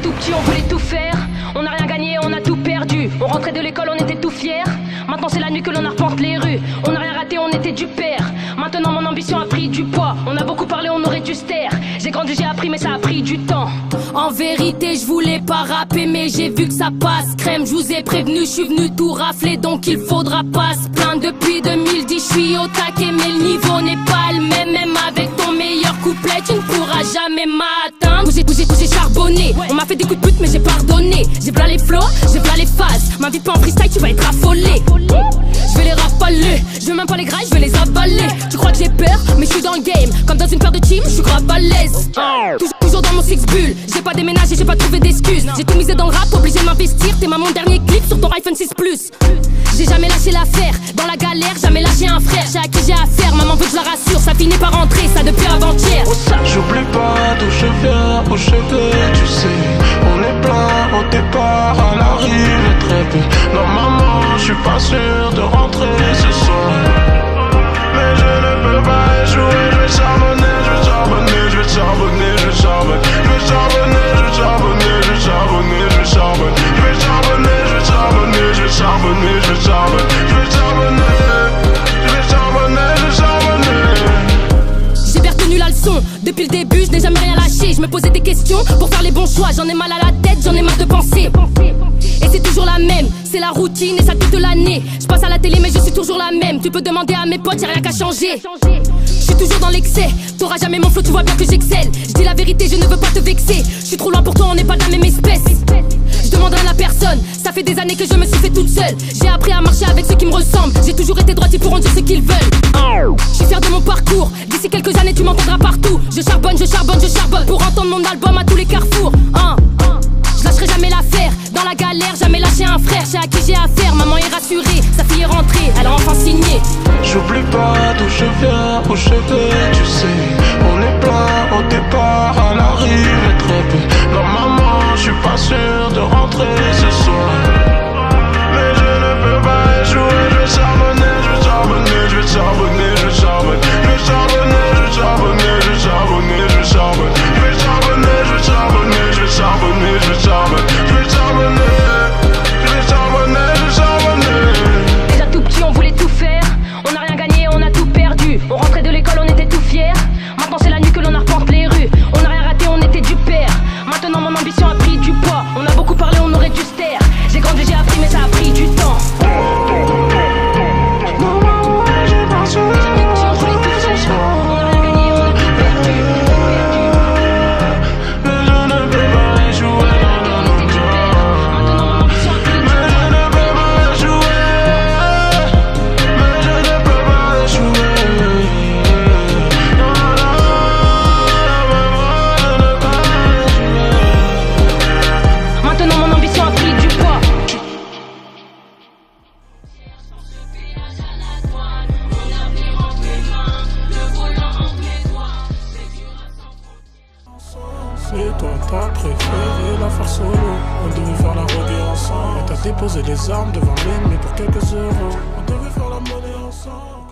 tout petit, on voulait tout faire. On n'a rien gagné, on a tout perdu. On rentrait de l'école, on était tout fiers. Maintenant c'est la nuit que l'on arpente les rues. On n'a rien raté, on était du père. Maintenant mon ambition a pris du poids. On a beaucoup parlé, on aurait dû se taire. J'ai grandi, j'ai appris, mais ça a pris du temps. En vérité, je voulais pas rapper, mais j'ai vu que ça passe crème. Je vous ai prévenu, je suis venu tout rafler, donc il faudra pas se plaindre. Depuis 2010, je suis au taquet, mais le niveau n'est pas le même. Même avec ton meilleur couplet, tu ne pourras jamais m'atteindre. J'ai charbonné, on m'a fait des coups de pute, mais j'ai pardonné. J'ai plein les flots, j'ai plein les phases. M'invite pas en freestyle, tu vas être affolé. Je vais les rafaler, je veux même pas les grailles, je vais les avaler. Tu crois que j'ai peur, mais je suis dans le game. Comme dans une paire de team, je suis grave à l'aise. Toujours dans mon six bulle, j'ai pas déménagé, j'ai pas trouvé d'excuses. J'ai tout misé dans le rap, obligé de m'investir. T'es mon dernier clip sur ton iPhone 6 Plus. J'ai jamais lâché l'affaire, dans la galère, jamais lâché un frère. J'ai à qui j'ai affaire, maman veut que je la rassure. Ça finit par rentrer, ça depuis avant-hier. J'oublie pas d'où je viens, où je vais, tu sais. On est plein au départ, à l'arrivée très vite. Normalement, je suis pas sûr de rentrer ce soir. Mais je ne peux pas échouer, je vais charbonner, je vais charbonner, je vais charbonner, je vais charbonner. Je vais charbonner, je vais charbonner, je vais charbonner, je vais charbonner. Je vais charbonner, je vais charbonner, je vais charbonner, je vais charbonner. Je vais charbonner, je vais charbonner, je vais charbonner. J'ai bien retenu la leçon, depuis le début je n'ai jamais rien lâché. Je me posais des questions pour faire les bons choix. J'en ai mal à la tête, j'en ai marre de penser. Et c'est toujours la même, c'est la routine et ça toute l'année. Je passe à la télé mais je suis toujours la même. Tu peux demander à mes potes, y'a rien qu'à changer. Je suis toujours dans l'excès, t'auras jamais mon flow, tu vois bien que j'excelle. Je dis la vérité, je ne veux pas te vexer. Je suis trop loin pour toi, on n'est pas de la même espèce. Je demande rien à personne, ça fait des années que je me suis fait toute seule. J'ai appris à marcher avec ceux qui me ressemblent. J'ai toujours été droite, ils pourront dire ce qu'ils veulent. Je suis fier de mon parcours, d'ici quelques années tu m'entendras partout. Je charbonne, je charbonne, je charbonne pour entendre mon album à tous les carrefours. Je lâcherai jamais l'affaire, dans la galère, jamais lâcher un frère. J'ai à qui j'ai affaire, maman est rassurée. Sa fille est rentrée, elle a enfin signé. J'oublie pas d'où je viens, où je vais, tu sais. On est plein au départ, à l'arrivée très vite. Normalement, je suis pas sûr de rentrer ce soir. Mais je ne peux pas échouer, je vais charbonner, je vais charbonner, je vais charbonner, je vais charbonner. Je vais charbonner, je vais charbonner, je vais charbonner, je vais charbonner. Je vais charbonner, je vais charbonner, je vais charbonner, je vais charbonner. Je vais charbonner, je vais charbonner, je vais charbonner. Déjà tout petit, on voulait tout faire. On n'a rien gagné, on a tout perdu. On rentrait de l'école, on était tout fiers. Maintenant c'est la nuit que l'on arpente les rues. On n'a rien raté, on était du père. Maintenant mon ambition a pris du poids. On a beaucoup parlé, on aurait dû se taire. J'ai grandi, j'ai appris, mais ça a pris du temps. C'est toi t'as préféré la faire solo. On devait faire la rodée ensemble. Et t'as déposé les armes devant l'ennemi pour quelques euros. On devait faire la monnaie ensemble.